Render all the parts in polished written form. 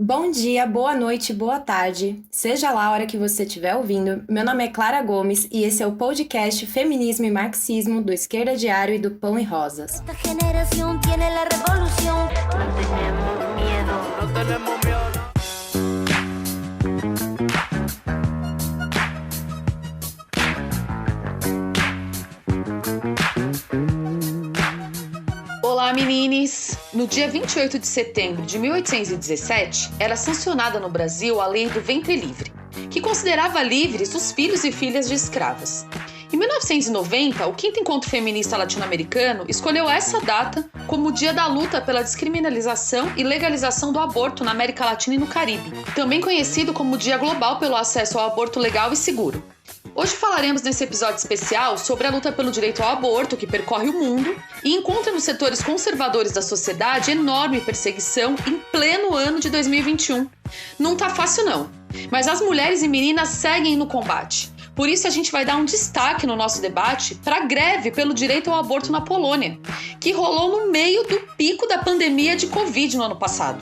Bom dia, boa noite, boa tarde. Seja lá a hora que você estiver ouvindo, meu nome é Clara Gomes e esse é o podcast Feminismo e Marxismo do Esquerda Diário e do Pão e Rosas. Esta generación tiene la revolución. No tenemos miedo. No tenemos miedo. Olá, meninas! No dia 28 de setembro de 1817, era sancionada no Brasil a Lei do Ventre Livre, que considerava livres os filhos e filhas de escravas. Em 1990, o Quinto Encontro Feminista Latino-Americano escolheu essa data como o dia da luta pela descriminalização e legalização do aborto na América Latina e no Caribe, também conhecido como Dia Global pelo Acesso ao Aborto Legal e Seguro. Hoje falaremos nesse episódio especial sobre a luta pelo direito ao aborto que percorre o mundo e encontra nos setores conservadores da sociedade enorme perseguição em pleno ano de 2021. Não tá fácil não, mas as mulheres e meninas seguem no combate. Por isso a gente vai dar um destaque no nosso debate para a greve pelo direito ao aborto na Polônia, que rolou no meio do pico da pandemia de Covid no ano passado,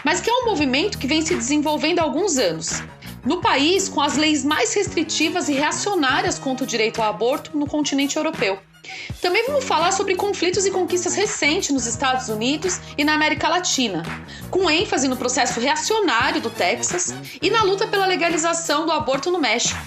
mas que é um movimento que vem se desenvolvendo há alguns anos. No país, com as leis mais restritivas e reacionárias contra o direito ao aborto no continente europeu. Também vamos falar sobre conflitos e conquistas recentes nos Estados Unidos e na América Latina, com ênfase no processo reacionário do Texas e na luta pela legalização do aborto no México.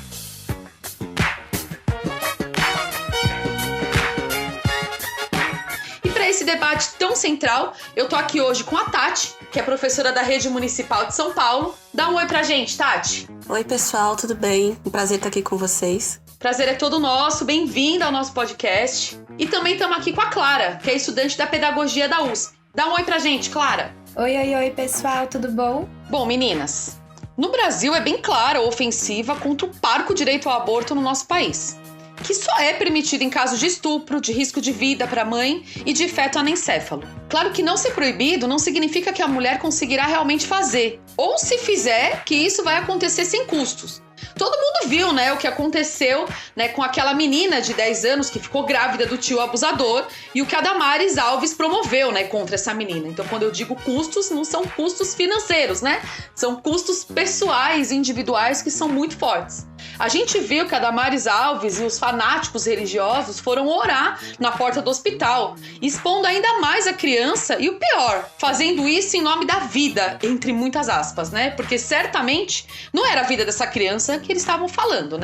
E para esse debate tão central, eu tô aqui hoje com a Tati, que é professora da Rede Municipal de São Paulo. Dá um oi pra gente, Tati. Oi, pessoal, tudo bem? Um prazer estar aqui com vocês. Prazer é todo nosso, bem-vinda ao nosso podcast. E também estamos aqui com a Clara, que é estudante da Pedagogia da USP. Dá um oi pra gente, Clara. Oi, pessoal, tudo bom? Bom, meninas, no Brasil é bem clara a ofensiva contra o parco direito ao aborto no nosso país, que só é permitido em caso de estupro, de risco de vida para a mãe e de feto anencéfalo. Claro que não ser proibido não significa que a mulher conseguirá realmente fazer, ou se fizer, que isso vai acontecer sem custos. Todo mundo viu, o que aconteceu, com aquela menina de 10 anos que ficou grávida do tio abusador e o que a Damares Alves promoveu, contra essa menina. Então, quando eu digo custos, não são custos financeiros, São custos pessoais, individuais, que são muito fortes. A gente viu que a Damares Alves e os fanáticos religiosos foram orar na porta do hospital, expondo ainda mais a criança e o pior, fazendo isso em nome da vida, entre muitas aspas, Porque certamente não era a vida dessa criança que eles estavam falando,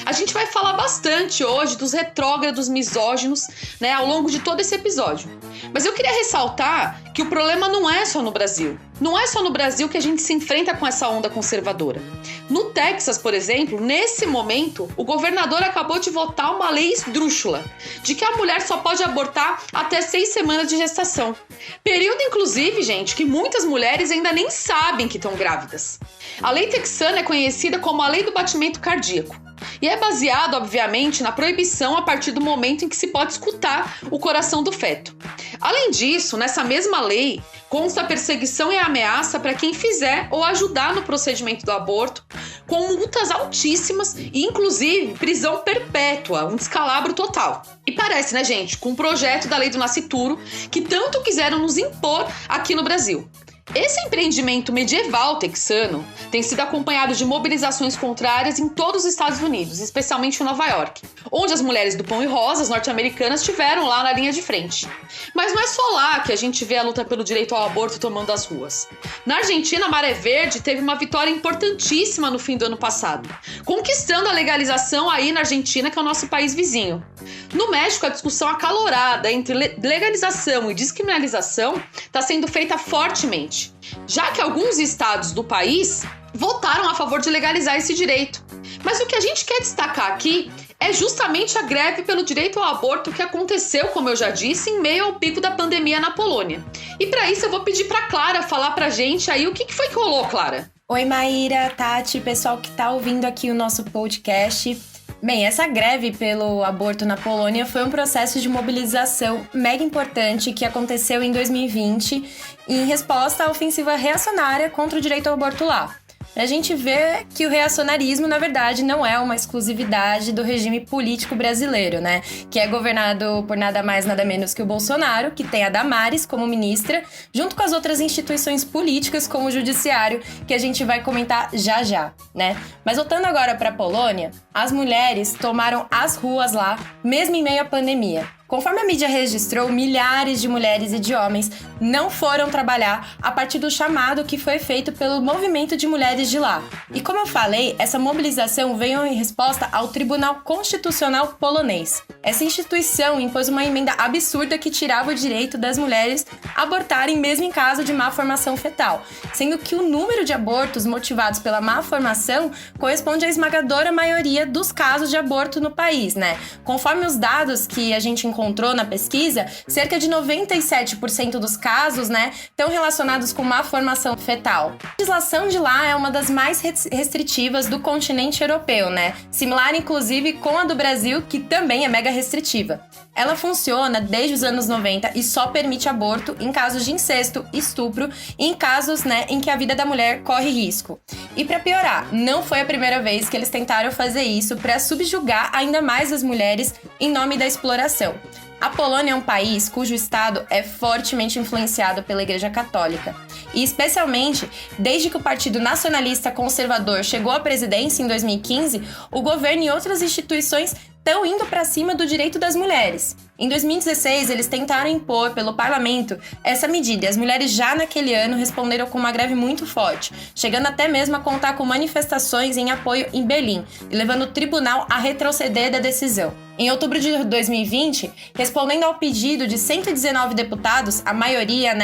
A gente vai falar bastante hoje dos retrógrados misóginos, ao longo de todo esse episódio. Mas eu queria ressaltar que o problema não é só no Brasil. Não é só no Brasil que a gente se enfrenta com essa onda conservadora. No Texas, por exemplo, nesse momento, o governador acabou de votar uma lei esdrúxula, de que a mulher só pode abortar até 6 semanas de gestação. Período, inclusive, gente, que muitas mulheres ainda nem sabem que estão grávidas. A lei texana é conhecida como a lei do batimento cardíaco. E é baseado, obviamente, na proibição a partir do momento em que se pode escutar o coração do feto. Além disso, nessa mesma lei, consta a perseguição e a ameaça para quem fizer ou ajudar no procedimento do aborto, com multas altíssimas e, inclusive, prisão perpétua, um descalabro total. E parece, gente, com o projeto da Lei do Nascituro, que tanto quiseram nos impor aqui no Brasil. Esse empreendimento medieval texano tem sido acompanhado de mobilizações contrárias em todos os Estados Unidos, especialmente em Nova York, onde as mulheres do Pão e Rosas norte-americanas estiveram lá na linha de frente. Mas não é só lá que a gente vê a luta pelo direito ao aborto tomando as ruas. Na Argentina, a Maré Verde teve uma vitória importantíssima no fim do ano passado, conquistando a legalização aí na Argentina, que é o nosso país vizinho. No México, a discussão acalorada entre legalização e descriminalização está sendo feita fortemente, já que alguns estados do país votaram a favor de legalizar esse direito. Mas o que a gente quer destacar aqui é justamente a greve pelo direito ao aborto que aconteceu, como eu já disse, em meio ao pico da pandemia na Polônia. E para isso eu vou pedir para Clara falar pra gente aí o que foi que rolou, Clara. Oi, Maíra, Tati, pessoal que tá ouvindo aqui o nosso podcast. Bem, essa greve pelo aborto na Polônia foi um processo de mobilização mega importante que aconteceu em 2020 em resposta à ofensiva reacionária contra o direito ao aborto lá. a gente vê que o reacionarismo, na verdade, não é uma exclusividade do regime político brasileiro, né? Que é governado por nada mais, nada menos que o Bolsonaro, que tem a Damares como ministra, junto com as outras instituições políticas, como o judiciário, que a gente vai comentar já já, né? Mas voltando agora para a Polônia, as mulheres tomaram as ruas lá, mesmo em meio à pandemia. Conforme a mídia registrou, milhares de mulheres e de homens não foram trabalhar a partir do chamado que foi feito pelo movimento de mulheres de lá. E como eu falei, essa mobilização veio em resposta ao Tribunal Constitucional polonês. Essa instituição impôs uma emenda absurda que tirava o direito das mulheres abortarem mesmo em caso de má formação fetal, sendo que o número de abortos motivados pela má formação corresponde à esmagadora maioria dos casos de aborto no país, né? Conforme os dados que a gente encontrou na pesquisa, cerca de 97% dos casos, né, estão relacionados com má formação fetal. A legislação de lá é uma das mais restritivas do continente europeu, né? Similar, inclusive, com a do Brasil, que também é mega restritiva. Ela funciona desde os anos 90 e só permite aborto em casos de incesto, estupro e em casos, né, em que a vida da mulher corre risco. E para piorar, não foi a primeira vez que eles tentaram fazer isso para subjugar ainda mais as mulheres em nome da exploração. A Polônia é um país cujo Estado é fortemente influenciado pela Igreja Católica. E especialmente, desde que o Partido Nacionalista Conservador chegou à presidência em 2015, o governo e outras instituições estão indo para cima do direito das mulheres. Em 2016, eles tentaram impor pelo parlamento essa medida e as mulheres já naquele ano responderam com uma greve muito forte, chegando até mesmo a contar com manifestações em apoio em Berlim e levando o tribunal a retroceder da decisão. Em outubro de 2020, respondendo ao pedido de 119 deputados, a maioria,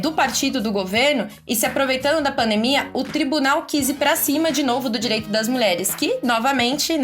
do partido do governo, e se aproveitando da pandemia, o tribunal quis ir para cima de novo do direito das mulheres, que, novamente,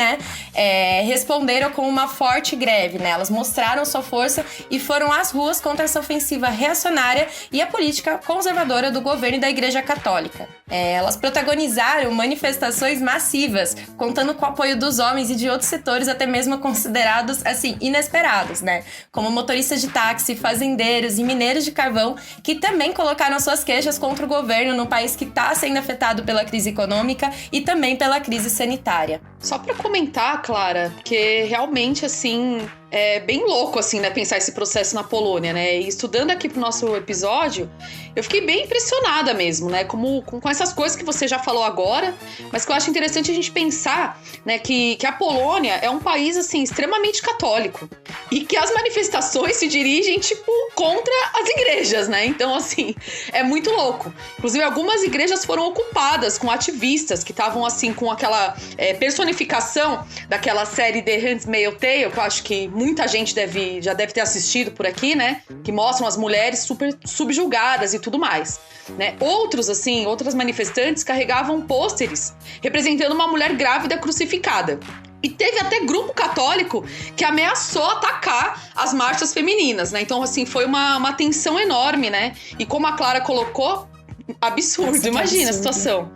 responderam com uma forte greve, né? Elas mostraram sua força e foram às ruas contra essa ofensiva reacionária e a política conservadora do governo e da Igreja Católica. Elas protagonizaram manifestações massivas, contando com o apoio dos homens e de outros setores até mesmo considerados, assim, inesperados, né? Como motoristas de táxi, fazendeiros e mineiros de carvão, que também colocaram suas queixas contra o governo no país que está sendo afetado pela crise econômica e também pela crise sanitária. Só para comentar, Clara, porque realmente, assim, é bem louco, assim, né, pensar esse processo na Polônia, né? E estudando aqui pro nosso episódio, eu fiquei bem impressionada mesmo, né? Com essas coisas que você já falou agora, mas que eu acho interessante a gente pensar, né, que a Polônia é um país, assim, extremamente católico. E que as manifestações se dirigem, tipo, contra as igrejas, né? Então, assim, é muito louco. Inclusive, algumas igrejas foram ocupadas com ativistas que estavam, assim, com aquela personificação daquela série The Handmaid's Tale, que eu acho que muita gente já deve ter assistido por aqui, né? Que mostram as mulheres super subjugadas e tudo mais, né? Outras manifestantes carregavam pôsteres representando uma mulher grávida crucificada. E teve até grupo católico que ameaçou atacar as marchas femininas, né? Então, assim, foi uma tensão enorme, né? E como a Clara colocou, absurdo. Nossa, imagina absurdo. A situação.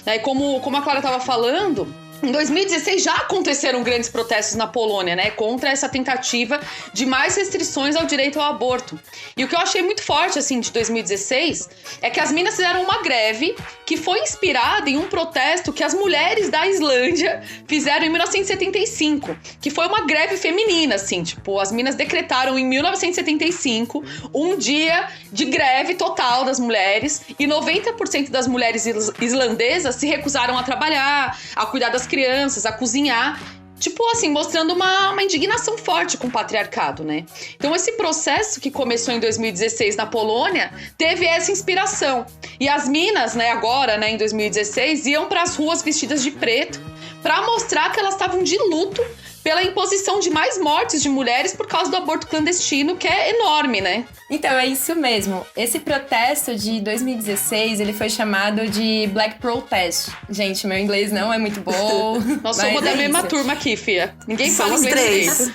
E como a Clara estava falando, em 2016 já aconteceram grandes protestos na Polônia, né, contra essa tentativa de mais restrições ao direito ao aborto. E o que eu achei muito forte, assim, de 2016 é que as minas fizeram uma greve que foi inspirada em um protesto que as mulheres da Islândia fizeram em 1975, que foi uma greve feminina, assim, tipo, as minas decretaram em 1975 um dia de greve total das mulheres e 90% das mulheres islandesas se recusaram a trabalhar, a cuidar das crianças, a cozinhar, tipo assim, mostrando uma indignação forte com o patriarcado, né? Então esse processo que começou em 2016 na Polônia teve essa inspiração. E as minas, né, agora, né, em 2016, iam para as ruas vestidas de preto para mostrar que elas estavam de luto pela imposição de mais mortes de mulheres por causa do aborto clandestino, que é enorme, né? Então, é isso mesmo. Esse protesto de 2016, ele foi chamado de Black Protest. Gente, meu inglês não é muito bom. Nós somos da mesma turma aqui, fia. Ninguém fala inglês direito.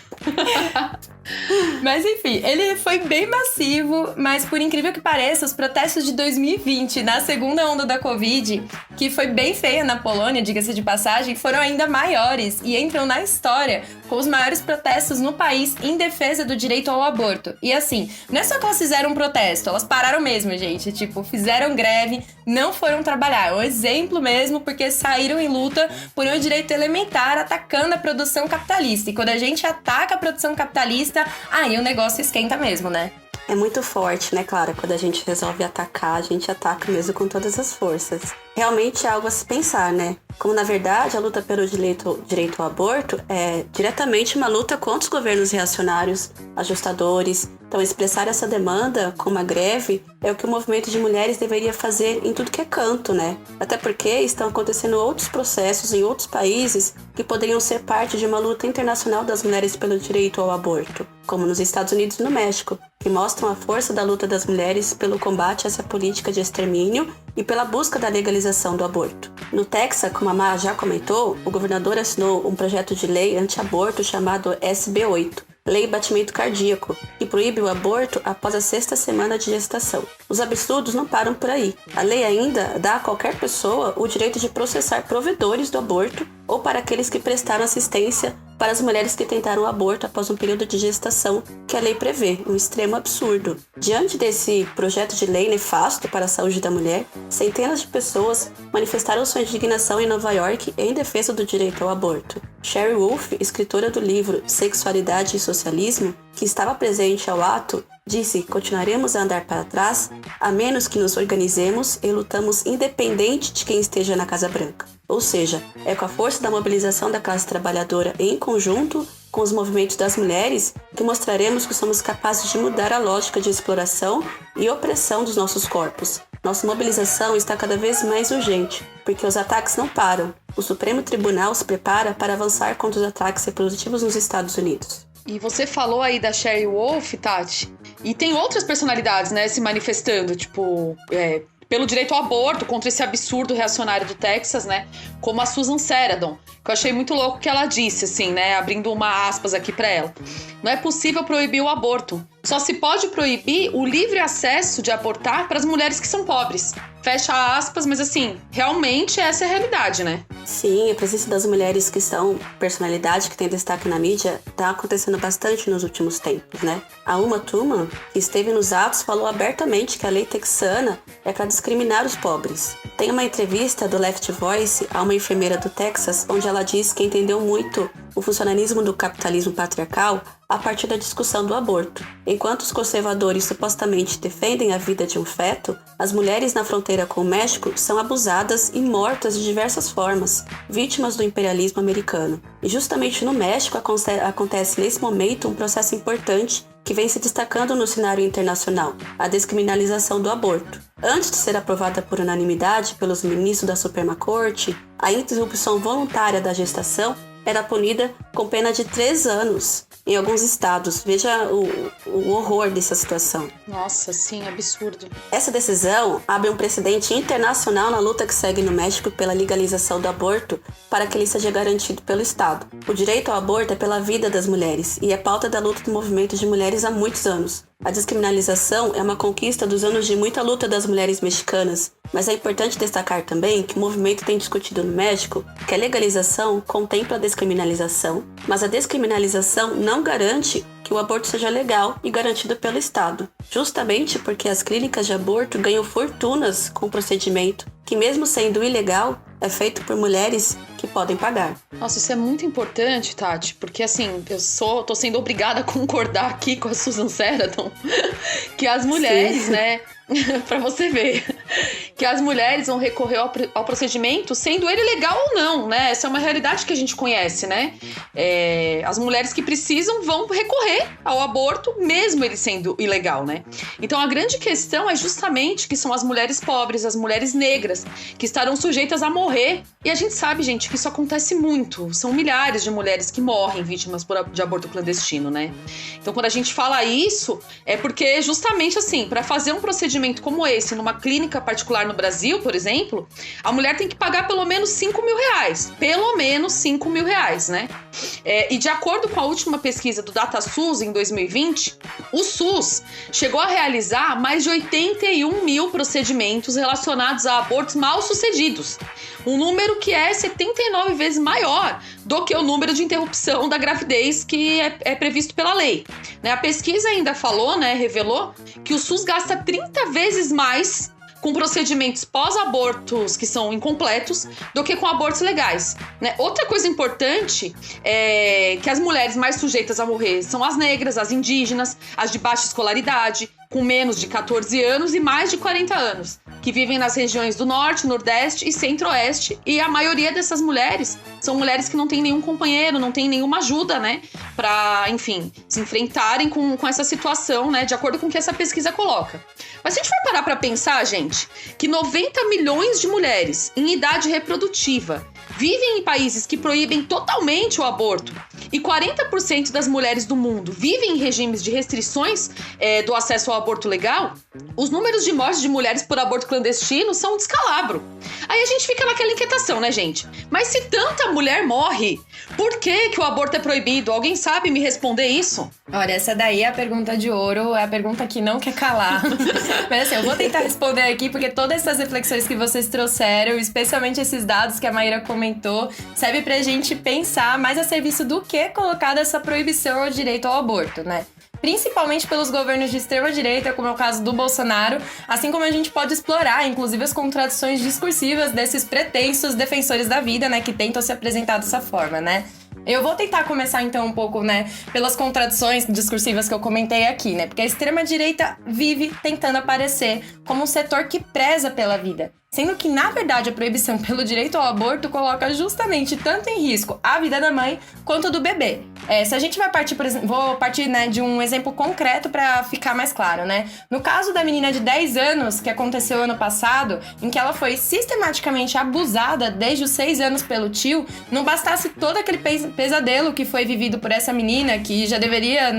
Mas enfim, ele foi bem massivo, mas por incrível que pareça, os protestos de 2020, na segunda onda da Covid, que foi bem feia na Polônia, diga-se de passagem, foram ainda maiores e entram na história com os maiores protestos no país em defesa do direito ao aborto. E assim, não é só que elas fizeram um protesto, elas pararam mesmo, gente. Tipo, fizeram greve, não foram trabalhar. É um exemplo mesmo, porque saíram em luta por um direito elementar, atacando a produção capitalista. E quando a gente ataca a produção capitalista, aí o negócio esquenta mesmo, né? É muito forte, né, Clara? Quando a gente resolve atacar, a gente ataca mesmo com todas as forças. Realmente é algo a se pensar, né? Como, na verdade, a luta pelo direito ao aborto é diretamente uma luta contra os governos reacionários, ajustadores. Então, expressar essa demanda com uma greve é o que o movimento de mulheres deveria fazer em tudo que é canto, né? Até porque estão acontecendo outros processos em outros países que poderiam ser parte de uma luta internacional das mulheres pelo direito ao aborto, como nos Estados Unidos e no México, que mostram a força da luta das mulheres pelo combate a essa política de extermínio e pela busca da legalização do aborto. No Texas, como a Má já comentou, o governador assinou um projeto de lei anti-aborto chamado SB 8, Lei Batimento Cardíaco, que proíbe o aborto após a 6ª semana de gestação. Os absurdos não param por aí. A lei ainda dá a qualquer pessoa o direito de processar provedores do aborto ou para aqueles que prestaram assistência para as mulheres que tentaram o aborto após um período de gestação que a lei prevê, um extremo absurdo. Diante desse projeto de lei nefasto para a saúde da mulher, centenas de pessoas manifestaram sua indignação em Nova York em defesa do direito ao aborto. Sherry Wolf, escritora do livro Sexualidade e Socialismo, que estava presente ao ato, disse: continuaremos a andar para trás a menos que nos organizemos e lutamos independente de quem esteja na Casa Branca. Ou seja, é com a força da mobilização da classe trabalhadora em conjunto com os movimentos das mulheres que mostraremos que somos capazes de mudar a lógica de exploração e opressão dos nossos corpos. Nossa mobilização está cada vez mais urgente, porque os ataques não param. O Supremo Tribunal se prepara para avançar contra os ataques reprodutivos nos Estados Unidos. E você falou aí da Sherry Wolf, Tati, e tem outras personalidades, né, se manifestando, tipo, pelo direito ao aborto, contra esse absurdo reacionário do Texas, né, como a Susan Sarandon, que eu achei muito louco que ela disse, assim, né, abrindo uma aspas aqui pra ela. Não é possível proibir o aborto. Só se pode proibir o livre acesso de abortar para as mulheres que são pobres. Fecha aspas, mas assim, realmente essa é a realidade, né? Sim, a presença das mulheres que são personalidade, que tem destaque na mídia, tá acontecendo bastante nos últimos tempos, né? A Uma Thurman, que esteve nos atos, falou abertamente que a lei texana é para discriminar os pobres. Tem uma entrevista do Left Voice a uma enfermeira do Texas, onde ela diz que entendeu muito o funcionalismo do capitalismo patriarcal a partir da discussão do aborto. Enquanto os conservadores supostamente defendem a vida de um feto, as mulheres na fronteira com o México são abusadas e mortas de diversas formas, vítimas do imperialismo americano. E justamente no México acontece nesse momento um processo importante que vem se destacando no cenário internacional, a descriminalização do aborto. Antes de ser aprovada por unanimidade pelos ministros da Suprema Corte, a interrupção voluntária da gestação era punida com pena de 3 anos em alguns estados. Veja o horror dessa situação. Nossa, sim, absurdo. Essa decisão abre um precedente internacional na luta que segue no México pela legalização do aborto para que ele seja garantido pelo Estado. O direito ao aborto é pela vida das mulheres e é pauta da luta do movimento de mulheres há muitos anos. A descriminalização é uma conquista dos anos de muita luta das mulheres mexicanas, mas é importante destacar também que o movimento tem discutido no México que a legalização contempla a descriminalização, mas a descriminalização não garante que o aborto seja legal e garantido pelo Estado, justamente porque as clínicas de aborto ganham fortunas com o procedimento, que mesmo sendo ilegal, é feito por mulheres que podem pagar. Nossa, isso é muito importante, Tati, porque assim, tô sendo obrigada a concordar aqui com a Susan Sarandon, que as mulheres, sim, né, pra você ver, que as mulheres vão recorrer ao procedimento, sendo ele legal ou não, né? Essa é uma realidade que a gente conhece, né? As mulheres que precisam vão recorrer ao aborto, mesmo ele sendo ilegal, né? Então a grande questão é justamente que são as mulheres pobres, as mulheres negras, que estarão sujeitas a morrer. E a gente sabe, gente, que isso acontece muito. São milhares de mulheres que morrem vítimas de aborto clandestino, né? Então quando a gente fala isso, é porque justamente assim, para fazer um procedimento como esse numa clínica clínica particular no Brasil, por exemplo, a mulher tem que pagar pelo menos R$5.000. Pelo menos R$5.000, né? E de acordo com a última pesquisa do DataSUS em 2020, o SUS chegou a realizar mais de 81 mil procedimentos relacionados a abortos mal sucedidos. Um número que é 79 vezes maior do que o número de interrupção da gravidez que é previsto pela lei. A pesquisa ainda revelou que o SUS gasta 30 vezes mais com procedimentos pós-abortos que são incompletos do que com abortos legais. Outra coisa importante é que as mulheres mais sujeitas a morrer são as negras, as indígenas, as de baixa escolaridade, com menos de 14 anos e mais de 40 anos, que vivem nas regiões do Norte, Nordeste e Centro-Oeste, e a maioria dessas mulheres são mulheres que não têm nenhum companheiro, não têm nenhuma ajuda, para, enfim, se enfrentarem com essa situação, de acordo com o que essa pesquisa coloca. Mas se a gente for parar para pensar, gente, que 90 milhões de mulheres em idade reprodutiva vivem em países que proíbem totalmente o aborto e 40% das mulheres do mundo vivem em regimes de restrições do acesso ao aborto legal, os números de mortes de mulheres por aborto clandestino são um descalabro. Aí a gente fica naquela inquietação, gente? Mas se tanta mulher morre, por que o aborto é proibido? Alguém sabe me responder isso? Olha, essa daí é a pergunta de ouro, é a pergunta que não quer calar. Mas assim, eu vou tentar responder aqui, porque todas essas reflexões que vocês trouxeram, especialmente esses dados que a Maíra comentou, serve pra gente pensar mais a serviço do que colocar essa proibição ao direito ao aborto, Principalmente pelos governos de extrema-direita, como é o caso do Bolsonaro, assim como a gente pode explorar, inclusive, as contradições discursivas desses pretensos defensores da vida, que tentam se apresentar dessa forma, Eu vou tentar começar, então, um pouco, pelas contradições discursivas que eu comentei aqui, Porque a extrema-direita vive tentando aparecer como um setor que preza pela vida. Sendo que, na verdade, a proibição pelo direito ao aborto coloca justamente tanto em risco a vida da mãe quanto do bebê. Se a gente vai partir, por exemplo, vou partir de um exemplo concreto para ficar mais claro, No caso da menina de 10 anos, que aconteceu ano passado, em que ela foi sistematicamente abusada desde os 6 anos pelo tio, não bastasse todo aquele pesadelo que foi vivido por essa menina, que já deveria,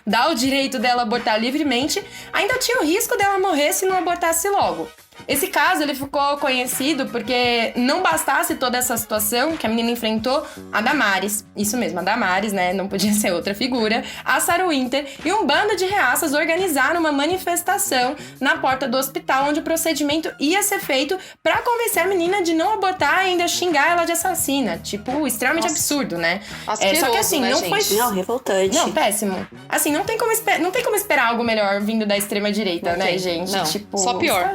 dar o direito dela abortar livremente, ainda tinha o risco dela morrer se não abortasse logo. Esse caso, ele ficou conhecido porque não bastasse toda essa situação que a menina enfrentou, a Damares, isso mesmo, a Damares, não podia ser outra figura, a Sarah Winter e um bando de reaças organizaram uma manifestação na porta do hospital onde o procedimento ia ser feito pra convencer a menina de não abortar e ainda xingar ela de assassina. Extremamente absurdo, Só que assim, não gente? foi... Não, revoltante. Não, péssimo. Assim, não tem como esperar algo melhor vindo da extrema-direita, gente? Não, só pior.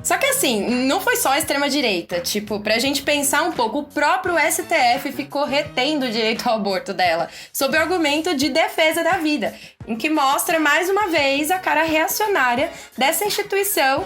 Só que assim, não foi só a extrema-direita. Pra gente pensar um pouco, o próprio STF ficou retendo o direito ao aborto dela, sob o argumento de defesa da vida, em que mostra, mais uma vez, a cara reacionária dessa instituição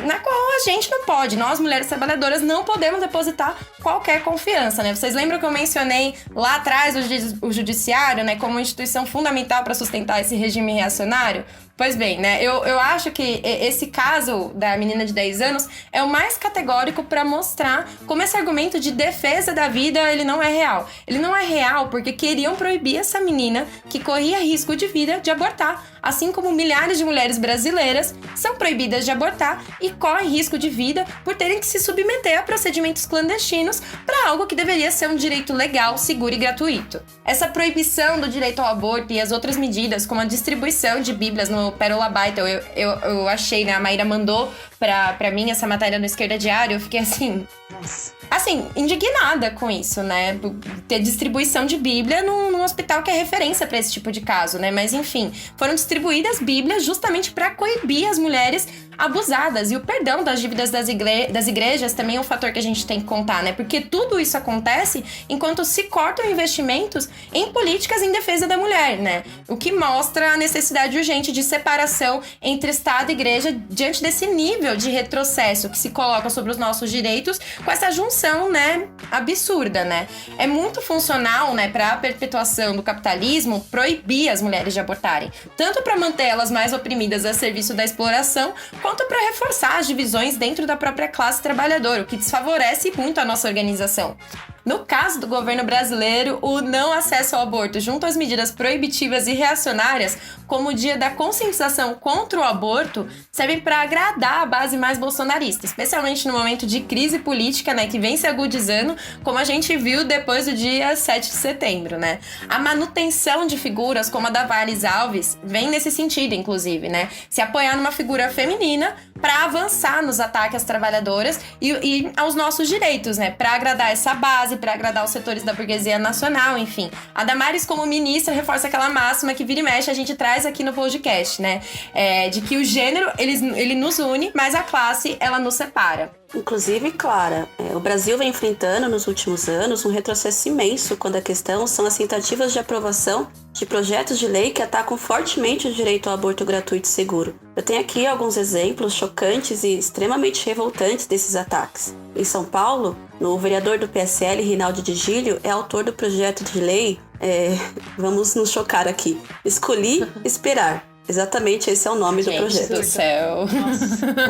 na qual a gente não pode, nós mulheres trabalhadoras não podemos depositar qualquer confiança, Vocês lembram que eu mencionei lá atrás o judiciário, como uma instituição fundamental para sustentar esse regime reacionário? Pois bem, eu acho que esse caso da menina de 10 anos é o mais categórico para mostrar como esse argumento de defesa da vida, ele não é real. Ele não é real porque queriam proibir essa menina, que corria risco de vida, de abortar. Assim como milhares de mulheres brasileiras são proibidas de abortar e correm risco de vida por terem que se submeter a procedimentos clandestinos para algo que deveria ser um direito legal, seguro e gratuito. Essa proibição do direito ao aborto e as outras medidas, como a distribuição de bíblias no Pérola Baita, eu achei, a Maíra mandou pra mim essa matéria no Esquerda Diário, eu fiquei assim... indignada com isso, ter distribuição de Bíblia num hospital que é referência para esse tipo de caso, Mas enfim, foram distribuídas Bíblias justamente para coibir as mulheres abusadas. E o perdão das dívidas das igrejas também é um fator que a gente tem que contar, Porque tudo isso acontece enquanto se cortam investimentos em políticas em defesa da mulher, O que mostra a necessidade urgente de separação entre Estado e Igreja diante desse nível de retrocesso que se coloca sobre os nossos direitos, com essa junção, absurda, É muito funcional, para a perpetuação do capitalismo proibir as mulheres de abortarem, tanto para manter elas mais oprimidas a serviço da exploração, quanto para reforçar as divisões dentro da própria classe trabalhadora, o que desfavorece muito a nossa organização. No caso do governo brasileiro, o não acesso ao aborto, junto às medidas proibitivas e reacionárias, como o dia da conscientização contra o aborto, servem para agradar a base mais bolsonarista, especialmente no momento de crise política, né, que vem se agudizando, como a gente viu depois do dia 7 de setembro, né? A manutenção de figuras como a Damares Alves vem nesse sentido, inclusive, né? Se apoiar numa figura feminina para avançar nos ataques às trabalhadoras e aos nossos direitos, né? Para agradar essa base, para agradar os setores da burguesia nacional, enfim. A Damares, como ministra, reforça aquela máxima que vira e mexe a gente traz aqui no podcast, né? De que o gênero, ele nos une, mas a classe, ela nos separa. Inclusive, Clara, o Brasil vem enfrentando nos últimos anos um retrocesso imenso quando a questão são as tentativas de aprovação de projetos de lei que atacam fortemente o direito ao aborto gratuito e seguro. Eu tenho aqui alguns exemplos chocantes e extremamente revoltantes desses ataques. Em São Paulo, o vereador do PSL, Rinaldi de Gílio, é autor do projeto de lei, vamos nos chocar aqui, Escolhi Esperar. Exatamente, esse é o nome do projeto. Gente do céu.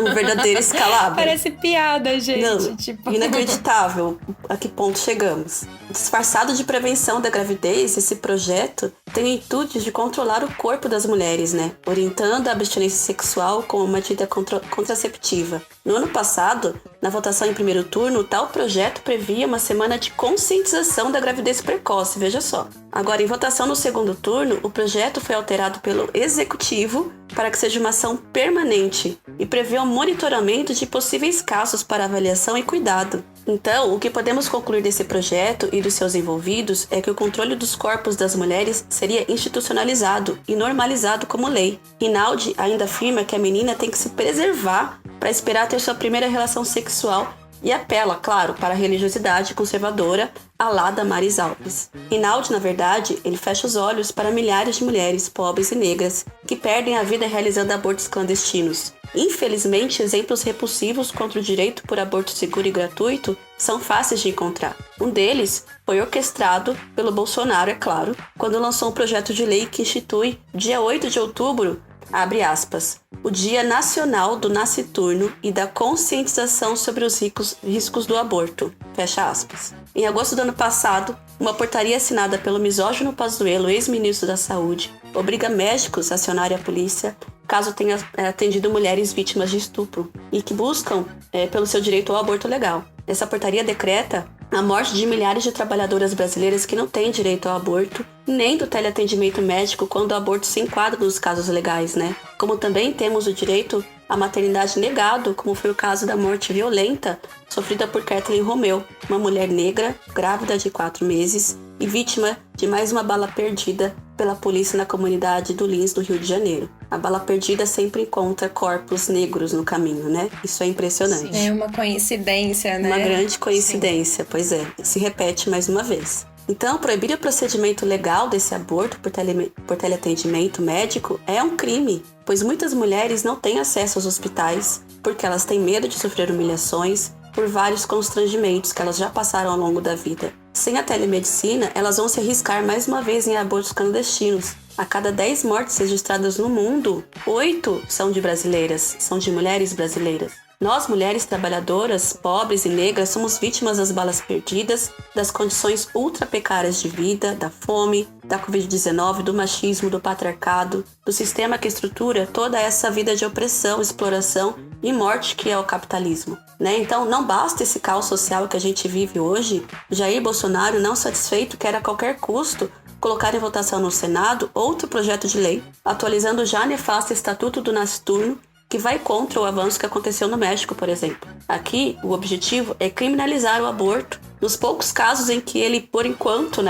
Um verdadeiro escalabro. Parece piada, gente. Não, inacreditável a que ponto chegamos. Disfarçado de prevenção da gravidez, esse projeto tem o intuito de controlar o corpo das mulheres, né? Orientando a abstinência sexual como uma medida contraceptiva. No ano passado, na votação em primeiro turno, tal projeto previa uma semana de conscientização da gravidez precoce, veja só. Agora, em votação no segundo turno, o projeto foi alterado pelo Executivo para que seja uma ação permanente e prevê um monitoramento de possíveis casos para avaliação e cuidado. Então, o que podemos concluir desse projeto e dos seus envolvidos é que o controle dos corpos das mulheres seria institucionalizado e normalizado como lei. Rinaldi ainda afirma que a menina tem que se preservar para esperar ter sua primeira relação sexual e apela, claro, para a religiosidade conservadora à lá Damares Alves. Rinaldi, na verdade, ele fecha os olhos para milhares de mulheres pobres e negras que perdem a vida realizando abortos clandestinos. Infelizmente, exemplos repulsivos contra o direito por aborto seguro e gratuito são fáceis de encontrar. Um deles foi orquestrado pelo Bolsonaro, é claro, quando lançou um projeto de lei que institui, dia 8 de outubro, abre aspas, o Dia Nacional do Nasciturno e da Conscientização sobre os riscos do aborto, fecha aspas. Em agosto do ano passado, uma portaria assinada pelo misógino Pazuello, ex-ministro da Saúde, obriga médicos a acionarem a polícia caso tenha atendido mulheres vítimas de estupro e que buscam pelo seu direito ao aborto legal. Essa portaria decreta a morte de milhares de trabalhadoras brasileiras que não têm direito ao aborto, nem do teleatendimento médico quando o aborto se enquadra nos casos legais, né? Como também temos o direito à maternidade negado, como foi o caso da morte violenta sofrida por Kathleen Romeu, uma mulher negra, grávida de 4 meses e vítima de mais uma bala perdida pela polícia na comunidade do Lins, do Rio de Janeiro. A bala perdida sempre encontra corpos negros no caminho, né? Isso é impressionante. Sim. É uma coincidência, né? Uma grande coincidência, sim. Pois é. Se repete mais uma vez. Então, proibir o procedimento legal desse aborto por teleatendimento médico é um crime, pois muitas mulheres não têm acesso aos hospitais porque elas têm medo de sofrer humilhações por vários constrangimentos que elas já passaram ao longo da vida. Sem a telemedicina, elas vão se arriscar mais uma vez em abortos clandestinos. A cada 10 mortes registradas no mundo, 8 são de brasileiras, são de mulheres brasileiras. Nós, mulheres trabalhadoras, pobres e negras, somos vítimas das balas perdidas, das condições ultra precárias de vida, da fome, da Covid-19, do machismo, do patriarcado, do sistema que estrutura toda essa vida de opressão, exploração e morte que é o capitalismo. Né? Então, não basta esse caos social que a gente vive hoje. Jair Bolsonaro, não satisfeito, quer a qualquer custo colocar em votação no Senado outro projeto de lei, atualizando o já nefasto Estatuto do Nasciturno, que vai contra o avanço que aconteceu no México, por exemplo. Aqui, o objetivo é criminalizar o aborto nos poucos casos em que ele, por enquanto,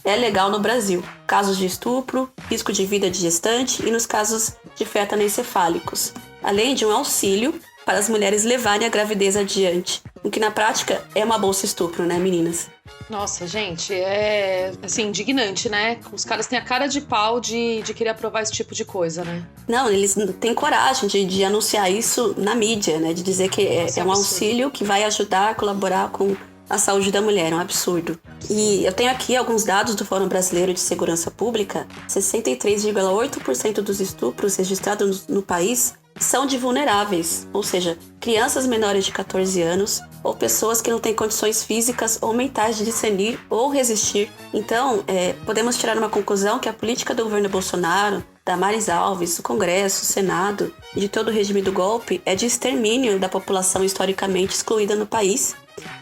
é legal no Brasil. Casos de estupro, risco de vida de gestante e nos casos de feto anencefálicos. Além de um auxílio para as mulheres levarem a gravidez adiante, o que na prática é uma bolsa estupro, né, meninas? Nossa, gente, é assim, indignante, né? Os caras têm a cara de pau de querer aprovar esse tipo de coisa, né? Não, eles têm coragem de anunciar isso na mídia, né? De dizer que é um auxílio que vai ajudar a colaborar com a saúde da mulher, é um absurdo. E eu tenho aqui alguns dados do Fórum Brasileiro de Segurança Pública. 63,8% dos estupros registrados no país são de vulneráveis, ou seja, crianças menores de 14 anos ou pessoas que não têm condições físicas ou mentais de discernir ou resistir. Então, podemos tirar uma conclusão que a política do governo Bolsonaro, Damares Alves, do Congresso, o Senado e de todo o regime do golpe é de extermínio da população historicamente excluída no país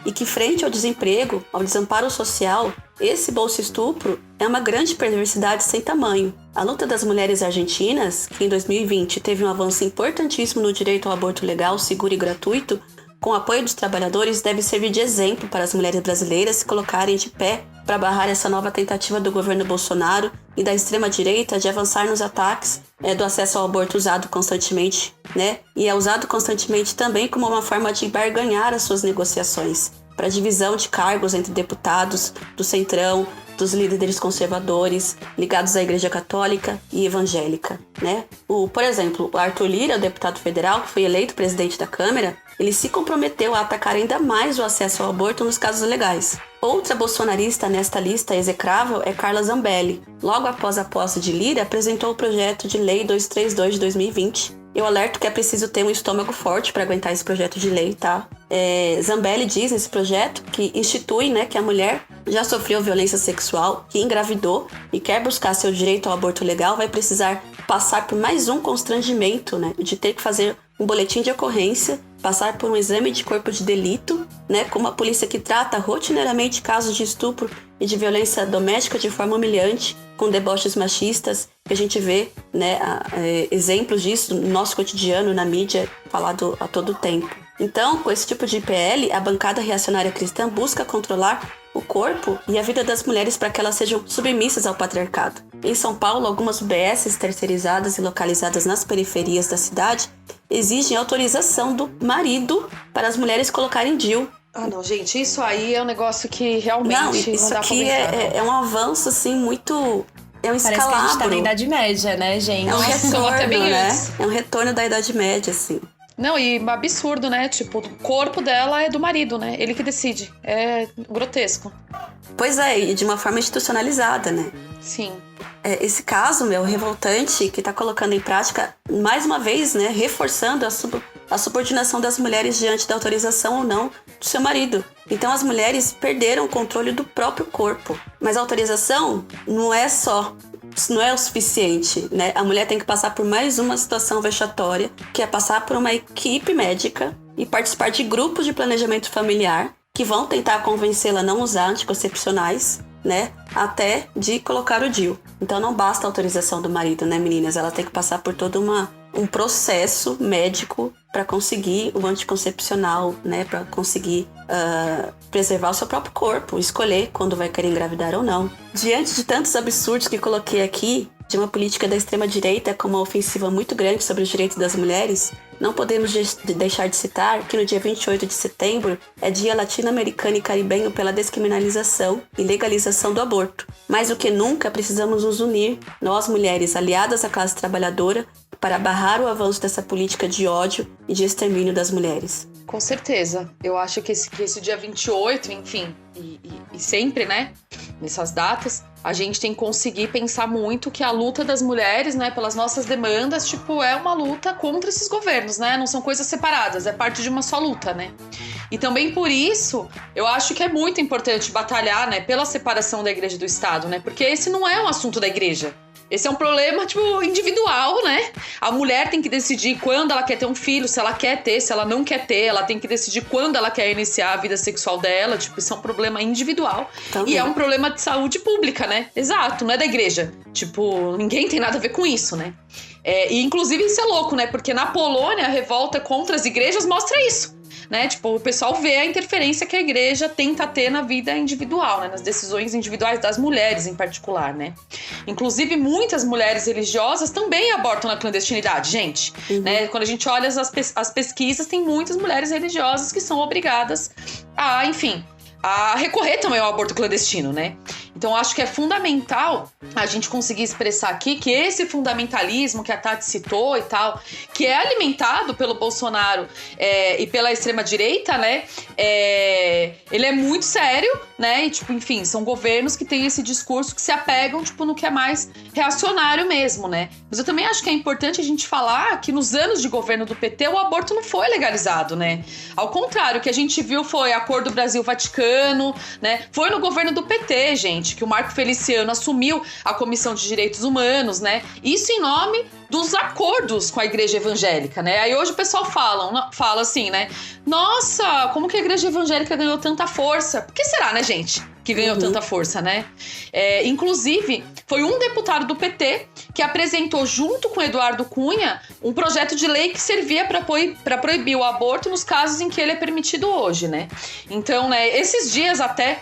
e que, frente ao desemprego, ao desamparo social, esse bolso estupro é uma grande perversidade sem tamanho. A luta das mulheres argentinas, que em 2020 teve um avanço importantíssimo no direito ao aborto legal, seguro e gratuito, com o apoio dos trabalhadores, deve servir de exemplo para as mulheres brasileiras se colocarem de pé para barrar essa nova tentativa do governo Bolsonaro e da extrema-direita de avançar nos ataques do acesso ao aborto usado constantemente, né? E é usado constantemente também como uma forma de barganhar as suas negociações para divisão de cargos entre deputados do Centrão, dos líderes conservadores ligados à Igreja Católica e Evangélica, né? Por exemplo, o Arthur Lira, o deputado federal, que foi eleito presidente da Câmara, ele se comprometeu a atacar ainda mais o acesso ao aborto nos casos legais. Outra bolsonarista nesta lista execrável é Carla Zambelli. Logo após a posse de Lira, apresentou o projeto de Lei 232 de 2020. Eu alerto que é preciso ter um estômago forte para aguentar esse projeto de lei, tá? Zambelli diz nesse projeto que institui, né, que a mulher já sofreu violência sexual, que engravidou e quer buscar seu direito ao aborto legal, vai precisar passar por mais um constrangimento, né, de ter que fazer um boletim de ocorrência, passar por um exame de corpo de delito, né, com uma polícia que trata rotineiramente casos de estupro e de violência doméstica de forma humilhante, com deboches machistas, que a gente vê, né, exemplos disso no nosso cotidiano, na mídia, falado a todo tempo. Então, com esse tipo de PL, a bancada reacionária cristã busca controlar o corpo e a vida das mulheres para que elas sejam submissas ao patriarcado. Em São Paulo, algumas UBSs terceirizadas e localizadas nas periferias da cidade exigem autorização do marido para as mulheres colocarem DIU. Ah, não, gente, isso aí é um negócio que realmente não isso dá aqui pra aguentar, é um avanço, assim, muito... É um escalabro. Parece que a gente tá na Idade Média, né, gente? É um retorno, até bem né? antes. É um retorno da Idade Média, assim. Não, e absurdo, né? Tipo, o corpo dela é do marido, né? Ele que decide. É grotesco. Pois é, e de uma forma institucionalizada, né? Sim. Esse caso, revoltante, que tá colocando em prática, mais uma vez, né, reforçando a subordinação das mulheres diante da autorização ou não do seu marido. Então as mulheres perderam o controle do próprio corpo. Mas a autorização não é o suficiente, né? A mulher tem que passar por mais uma situação vexatória, que é passar por uma equipe médica e participar de grupos de planejamento familiar que vão tentar convencê-la a não usar anticoncepcionais, né? Até de colocar o DIU. Então não basta a autorização do marido, né, meninas? Ela tem que passar por todo um processo médico para conseguir o anticoncepcional, né? Para conseguir preservar o seu próprio corpo, escolher quando vai querer engravidar ou não. Diante de tantos absurdos que coloquei aqui, de uma política da extrema-direita com uma ofensiva muito grande sobre os direitos das mulheres, não podemos deixar de citar que no dia 28 de setembro é Dia Latino-Americano e Caribenho pela descriminalização e legalização do aborto. Mais do que nunca, precisamos nos unir, nós mulheres aliadas à classe trabalhadora, para barrar o avanço dessa política de ódio e de extermínio das mulheres. Com certeza. Eu acho que esse dia 28, enfim, e sempre, né, nessas datas, a gente tem que conseguir pensar muito que a luta das mulheres, né, pelas nossas demandas, tipo, é uma luta contra esses governos, né? Não são coisas separadas, é parte de uma só luta, né? E também por isso, eu acho que é muito importante batalhar, né, pela separação da igreja do Estado, né? Porque esse não é um assunto da igreja. Esse é um problema, tipo, individual, né? A mulher tem que decidir quando ela quer ter um filho, se ela quer ter, se ela não quer ter. Ela tem que decidir quando ela quer iniciar a vida sexual dela. Tipo, isso é um problema individual. E é um problema de saúde pública, né? Exato, não é da igreja. Tipo, ninguém tem nada a ver com isso, né? E inclusive isso é louco, né? Porque na Polônia, a revolta contra as igrejas mostra isso. Né? Tipo, o pessoal vê a interferência que a igreja tenta ter na vida individual, né? Nas decisões individuais das mulheres em particular, né? Inclusive, muitas mulheres religiosas também abortam na clandestinidade, gente. Né? Quando a gente olha as pesquisas, tem muitas mulheres religiosas que são obrigadas a, enfim, a recorrer também ao aborto clandestino, né? Então, acho que é fundamental a gente conseguir expressar aqui que esse fundamentalismo que a Tati citou e tal, que é alimentado pelo Bolsonaro e pela extrema-direita, né? Ele é muito sério, né? E, tipo, enfim, são governos que têm esse discurso que se apegam, tipo, no que é mais reacionário mesmo, né? Mas eu também acho que é importante a gente falar que nos anos de governo do PT o aborto não foi legalizado, né? Ao contrário, o que a gente viu foi Acordo Brasil-Vaticano, né? Foi no governo do PT, gente, que o Marco Feliciano assumiu a Comissão de Direitos Humanos, né? Isso em nome dos acordos com a igreja evangélica, né? Aí hoje o pessoal fala assim, né? Nossa, como que a igreja evangélica ganhou tanta força? Por que será, né, gente? Que ganhou tanta força, né? Inclusive, foi um deputado do PT que apresentou, junto com Eduardo Cunha, um projeto de lei que servia para proibir o aborto nos casos em que ele é permitido hoje, né? Então, né, esses dias até...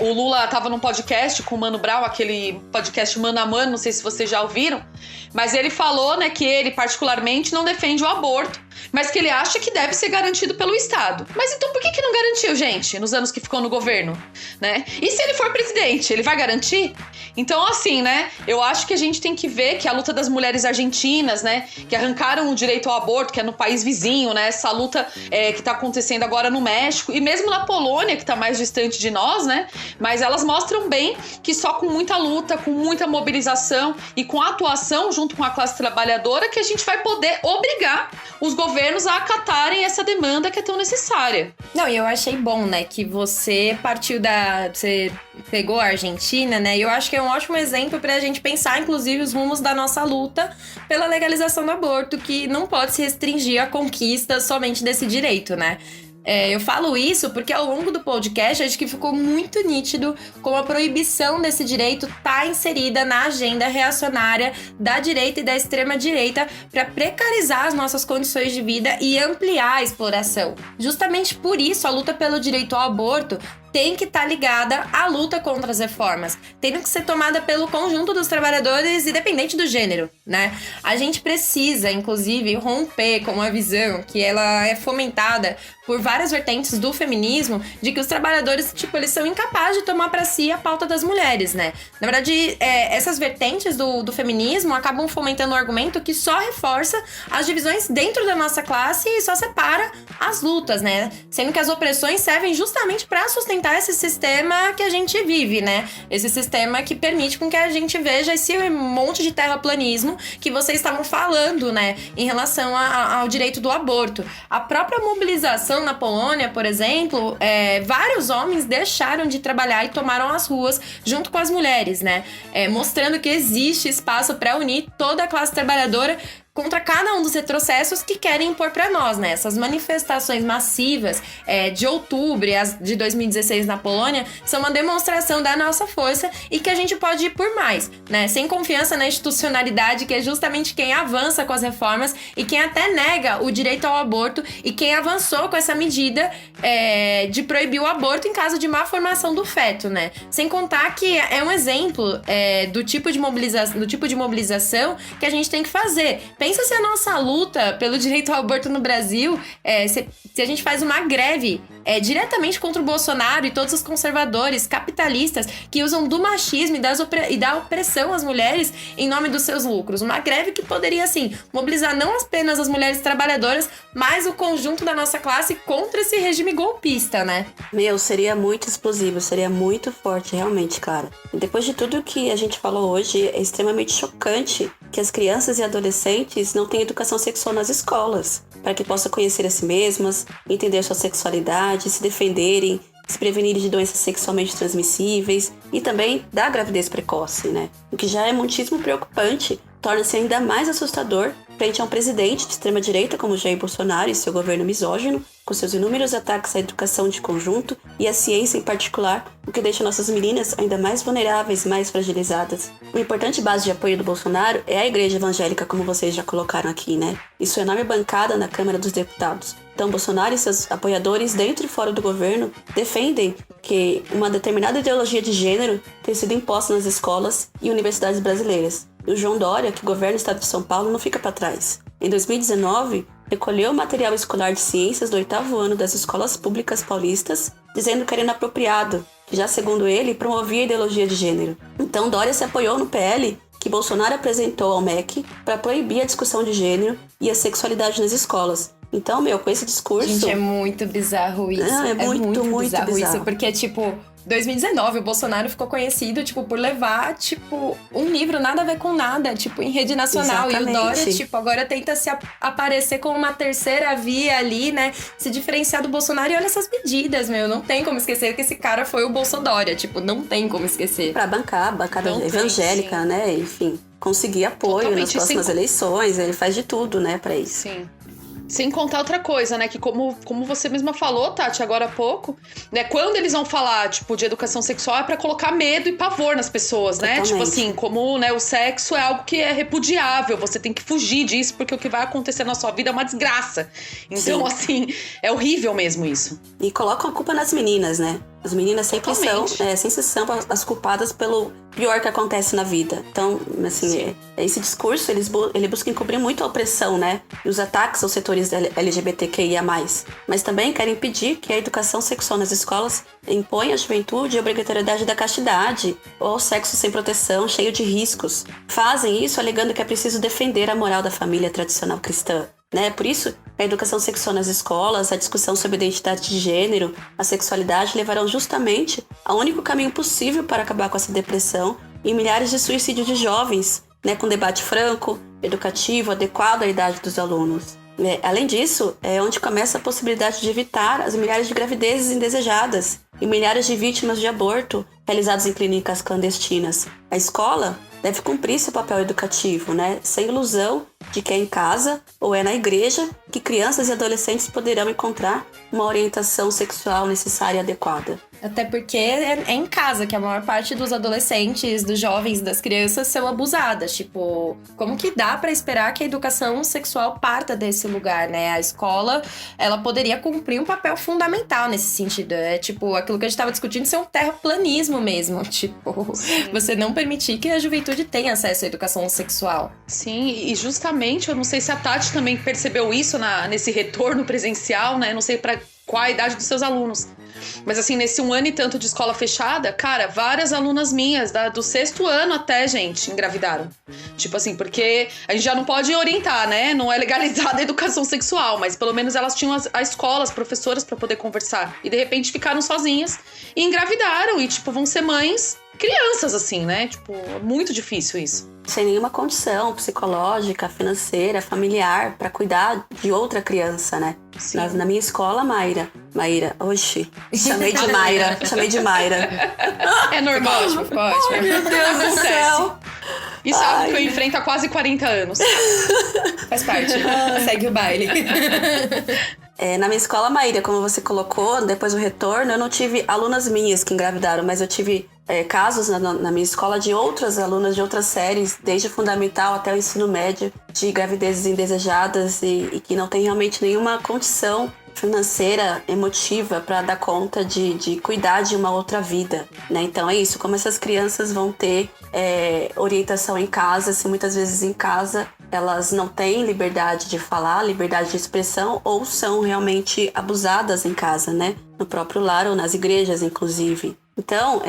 o Lula estava num podcast com o Mano Brown, aquele podcast Mano a Mano, não sei se vocês já ouviram, mas ele falou, né, que ele particularmente não defende o aborto, mas que ele acha que deve ser garantido pelo Estado. Mas então por que não garantiu, gente, nos anos que ficou no governo, né? E se ele for presidente, ele vai garantir? Então, assim, né, eu acho que a gente tem que ver que a luta das mulheres argentinas, né, que arrancaram o direito ao aborto, que é no país vizinho, né, essa luta que tá acontecendo agora no México, e mesmo na Polônia, que tá mais distante de nós, né, mas elas mostram bem que só com muita luta, com muita mobilização e com atuação junto com a classe trabalhadora que a gente vai poder obrigar os governos a acatarem essa demanda que é tão necessária. Não, e eu achei bom, né, que você você pegou a Argentina, né, e eu acho que é um ótimo exemplo pra gente pensar, inclusive, os rumos da nossa luta pela legalização do aborto, que não pode se restringir à conquista somente desse direito, né. Eu falo isso porque ao longo do podcast acho que ficou muito nítido como a proibição desse direito está inserida na agenda reacionária da direita e da extrema-direita para precarizar as nossas condições de vida e ampliar a exploração. Justamente por isso, a luta pelo direito ao aborto tem que estar ligada à luta contra as reformas, tendo que ser tomada pelo conjunto dos trabalhadores, independente do gênero, né? A gente precisa, inclusive, romper com uma visão que ela é fomentada por várias vertentes do feminismo, de que os trabalhadores, tipo, eles são incapazes de tomar para si a pauta das mulheres, né? Na verdade, essas vertentes do feminismo acabam fomentando um argumento que só reforça as divisões dentro da nossa classe e só separa as lutas, né? Sendo que as opressões servem justamente para sustentar esse sistema que a gente vive, né? Esse sistema que permite com que a gente veja esse monte de terraplanismo que vocês estavam falando, né? Em relação ao direito do aborto. A própria mobilização na Polônia, por exemplo, vários homens deixaram de trabalhar e tomaram as ruas junto com as mulheres, né? Mostrando que existe espaço para unir toda a classe trabalhadora contra cada um dos retrocessos que querem impor para nós, né? Essas manifestações massivas de outubro e as de 2016 na Polônia são uma demonstração da nossa força e que a gente pode ir por mais, né? Sem confiança na institucionalidade, que é justamente quem avança com as reformas e quem até nega o direito ao aborto e quem avançou com essa medida de proibir o aborto em caso de má formação do feto, né? Sem contar que é um exemplo do tipo de mobilização que a gente tem que fazer. Pensa se a nossa luta pelo direito ao aborto no Brasil, se a gente faz uma greve diretamente contra o Bolsonaro e todos os conservadores capitalistas que usam do machismo e da opressão às mulheres em nome dos seus lucros. Uma greve que poderia, assim, mobilizar não apenas as mulheres trabalhadoras, mas o conjunto da nossa classe contra esse regime golpista, né? Seria muito explosivo, seria muito forte, realmente, Clara. E depois de tudo que a gente falou hoje, é extremamente chocante que as crianças e adolescentes não têm educação sexual nas escolas, para que possam conhecer a si mesmas, entender sua sexualidade, se defenderem, se prevenirem de doenças sexualmente transmissíveis e também da gravidez precoce, né? O que já é muitíssimo preocupante, torna-se ainda mais assustador frente a um presidente de extrema-direita como Jair Bolsonaro e seu governo misógino, com seus inúmeros ataques à educação de conjunto e à ciência em particular, o que deixa nossas meninas ainda mais vulneráveis, mais fragilizadas. Uma importante base de apoio do Bolsonaro é a igreja evangélica, como vocês já colocaram aqui, né? E sua enorme bancada na Câmara dos Deputados. Então, Bolsonaro e seus apoiadores, dentro e fora do governo, defendem que uma determinada ideologia de gênero tenha sido imposta nas escolas e universidades brasileiras. E o João Dória, que governa o estado de São Paulo, não fica para trás. Em 2019, recolheu o material escolar de ciências do 8º ano das escolas públicas paulistas, dizendo que era inapropriado, que já segundo ele, promovia a ideologia de gênero. Então Dória se apoiou no PL que Bolsonaro apresentou ao MEC para proibir a discussão de gênero e a sexualidade nas escolas. Então, com esse discurso... Gente, é muito bizarro isso. Não, é muito bizarro isso. Porque, 2019, o Bolsonaro ficou conhecido, por levar, um livro nada a ver com nada, em rede nacional. Exatamente. E o Dória, agora tenta se aparecer como uma terceira via ali, né? Se diferenciar do Bolsonaro. E olha essas medidas, não tem como esquecer que esse cara foi o Bolsodória. Não tem como esquecer. Pra bancar, a bancada evangélica, sim. né? Enfim, conseguir apoio Totalmente, nas próximas eleições. Ele faz de tudo, né, pra isso. Sim. Sem contar outra coisa, né? Que como você mesma falou, Tati, agora há pouco, né? Quando eles vão falar, de educação sexual, é pra colocar medo e pavor nas pessoas, né? Totalmente. Como, né, o sexo é algo que é repudiável, você tem que fugir disso, porque o que vai acontecer na sua vida é uma desgraça. Então, é horrível mesmo isso. E colocam a culpa nas meninas, né? As meninas sempre são as culpadas pelo pior que acontece na vida. Então, esse discurso, ele busca encobrir muito a opressão, né? E os ataques aos setores LGBTQIA+. Mas também querem impedir que a educação sexual nas escolas imponha à juventude a obrigatoriedade da castidade ou sexo sem proteção, cheio de riscos. Fazem isso alegando que é preciso defender a moral da família tradicional cristã. Né? Por isso, a educação sexual nas escolas, a discussão sobre identidade de gênero, a sexualidade levarão justamente ao único caminho possível para acabar com essa depressão e milhares de suicídios de jovens, né? Com debate franco, educativo, adequado à idade dos alunos. Além disso, é onde começa a possibilidade de evitar as milhares de gravidezes indesejadas e milhares de vítimas de aborto realizadas em clínicas clandestinas. A escola deve cumprir seu papel educativo, né? Sem ilusão de que é em casa ou é na igreja que crianças e adolescentes poderão encontrar uma orientação sexual necessária e adequada. Até porque é em casa que a maior parte dos adolescentes, dos jovens, das crianças são abusadas. Como que dá pra esperar que a educação sexual parta desse lugar, né? A escola, ela poderia cumprir um papel fundamental nesse sentido. É aquilo que a gente tava discutindo ser um terraplanismo mesmo. Você não permitir que a juventude tenha acesso à educação sexual. Sim, e justamente, eu não sei se a Tati também percebeu isso nesse retorno presencial, né? Eu não sei qual a idade dos seus alunos. Mas nesse 1 ano e tanto de escola fechada, cara, várias alunas minhas, do 6º ano até, gente, engravidaram. Porque a gente já não pode orientar, né? Não é legalizada a educação sexual, mas pelo menos elas tinham a escola, as professoras pra poder conversar. E de repente ficaram sozinhas e engravidaram e, vão ser mães crianças, né? Muito difícil isso. Sem nenhuma condição psicológica, financeira, familiar pra cuidar de outra criança, né? Na minha escola, Maíra, oxi, chamei de Mayra. É normal. Ficou ótimo. Ai, meu Deus do céu. Isso é algo que eu enfrento há quase 40 anos. Faz parte. Segue o baile. Na minha escola, Maíra, como você colocou, depois do retorno, eu não tive alunas minhas que engravidaram, mas eu tive casos na minha escola de outras alunas de outras séries, desde o fundamental até o ensino médio, de gravidezes indesejadas e que não tem realmente nenhuma condição financeira, emotiva para dar conta de cuidar de uma outra vida, né? Então é isso, como essas crianças vão ter orientação em casa, se muitas vezes em casa elas não têm liberdade de falar, liberdade de expressão, ou são realmente abusadas em casa, né? No próprio lar ou nas igrejas, inclusive. Então,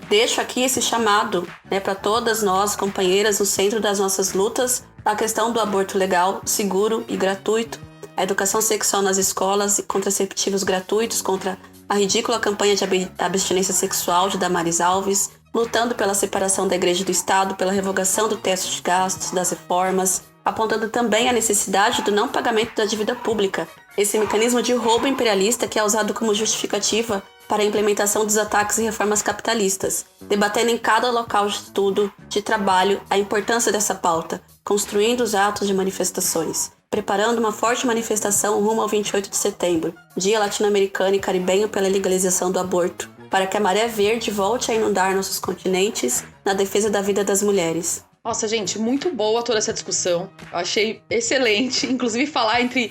deixo aqui esse chamado, né, para todas nós, companheiras, no centro das nossas lutas, a questão do aborto legal, seguro e gratuito, a educação sexual nas escolas e contraceptivos gratuitos contra a ridícula campanha de abstinência sexual de Damares Alves, lutando pela separação da Igreja do Estado, pela revogação do teto de gastos, das reformas, apontando também a necessidade do não pagamento da dívida pública, esse mecanismo de roubo imperialista que é usado como justificativa para a implementação dos ataques e reformas capitalistas, debatendo em cada local de estudo, de trabalho, a importância dessa pauta, construindo os atos de manifestações, preparando uma forte manifestação rumo ao 28 de setembro, Dia Latino-Americano e Caribenho pela legalização do aborto, para que a maré verde volte a inundar nossos continentes na defesa da vida das mulheres. Nossa, gente, muito boa toda essa discussão. Eu achei excelente. Inclusive, falar entre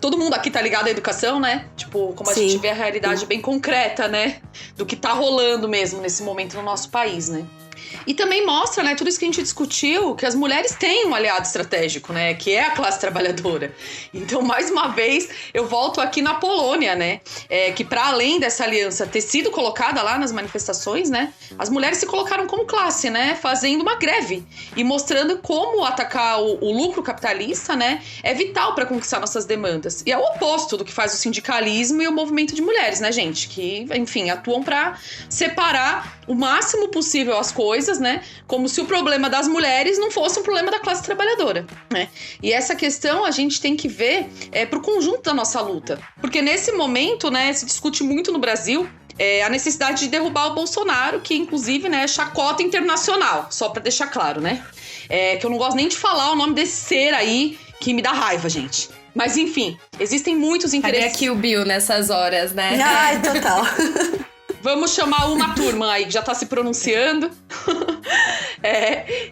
todo mundo aqui tá ligado à educação, né? Como a gente vê a realidade bem concreta, né? Do que tá rolando mesmo nesse momento no nosso país, né? E também mostra, né, tudo isso que a gente discutiu, que as mulheres têm um aliado estratégico, né, que é a classe trabalhadora. Então, mais uma vez, eu volto aqui na Polônia, né, que para além dessa aliança ter sido colocada lá nas manifestações, né, as mulheres se colocaram como classe, né, fazendo uma greve e mostrando como atacar o lucro capitalista, né, é vital para conquistar nossas demandas. E é o oposto do que faz o sindicalismo e o movimento de mulheres, né, gente, que, enfim, atuam para separar o máximo possível as coisas, né? Como se o problema das mulheres não fosse um problema da classe trabalhadora, né? E essa questão a gente tem que ver pro conjunto da nossa luta. Porque nesse momento, né, se discute muito no Brasil a necessidade de derrubar o Bolsonaro, que inclusive, né, é chacota internacional, só pra deixar claro, né? Que eu não gosto nem de falar o nome desse ser aí, que me dá raiva, gente. Mas enfim, existem muitos interesses... Cadê aqui o Bill nessas horas, né? Ai, total. Vamos chamar uma turma aí que já tá se pronunciando.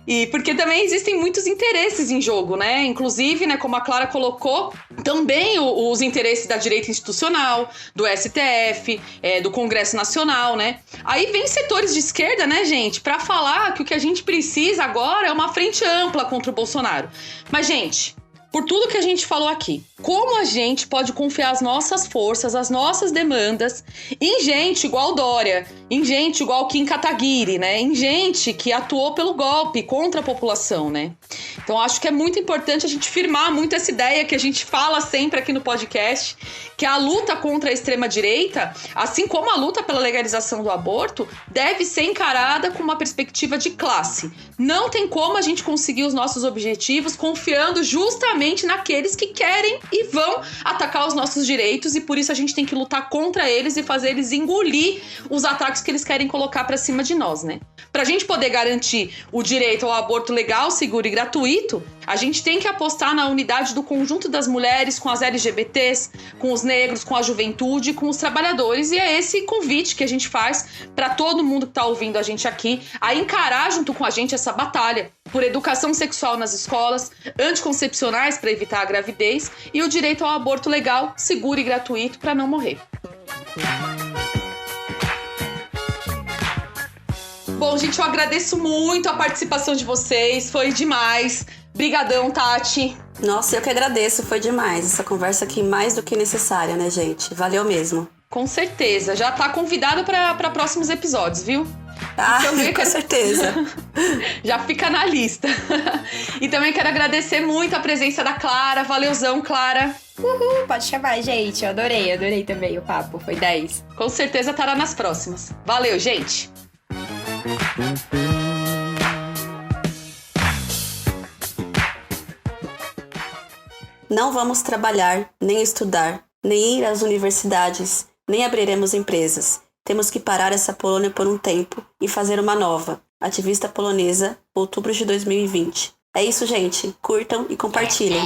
E porque também existem muitos interesses em jogo, né? Inclusive, né, como a Clara colocou, também os interesses da direita institucional, do STF, do Congresso Nacional, né? Aí vem setores de esquerda, né, gente, pra falar que o que a gente precisa agora é uma frente ampla contra o Bolsonaro. Mas, gente, por tudo que a gente falou aqui, como a gente pode confiar as nossas forças, as nossas demandas em gente igual Dória, em gente igual Kim Kataguiri, né? Em gente que atuou pelo golpe contra a população, né? Então acho que é muito importante a gente firmar muito essa ideia que a gente fala sempre aqui no podcast, que a luta contra a extrema-direita, assim como a luta pela legalização do aborto, deve ser encarada com uma perspectiva de classe. Não tem como a gente conseguir os nossos objetivos confiando justamente naqueles que querem e vão atacar os nossos direitos, e por isso a gente tem que lutar contra eles e fazer eles engolir os ataques que eles querem colocar pra cima de nós, né? Pra gente poder garantir o direito ao aborto legal, seguro e gratuito, a gente tem que apostar na unidade do conjunto das mulheres, com as LGBTs, com os negros, com a juventude, com os trabalhadores, e é esse convite que a gente faz pra todo mundo que tá ouvindo a gente aqui, a encarar junto com a gente essa batalha por educação sexual nas escolas, anticoncepcionais para evitar a gravidez e o direito ao aborto legal, seguro e gratuito para não morrer. Bom, gente, eu agradeço muito a participação de vocês, foi demais. Brigadão, Tati. Nossa, eu que agradeço, foi demais. Essa conversa aqui mais do que necessária, né, gente? Valeu mesmo. Com certeza, já tá convidado para próximos episódios, viu? Com certeza. Já fica na lista. E também quero agradecer muito a presença da Clara. Valeuzão, Clara. Uhul, pode chamar, gente. Eu adorei também o papo. Foi 10. Com certeza estará nas próximas. Valeu, gente. Não vamos trabalhar, nem estudar, nem ir às universidades, nem abriremos empresas. Temos que parar essa Polônia por um tempo e fazer uma nova. Ativista polonesa, outubro de 2020. É isso, gente. Curtam e compartilhem.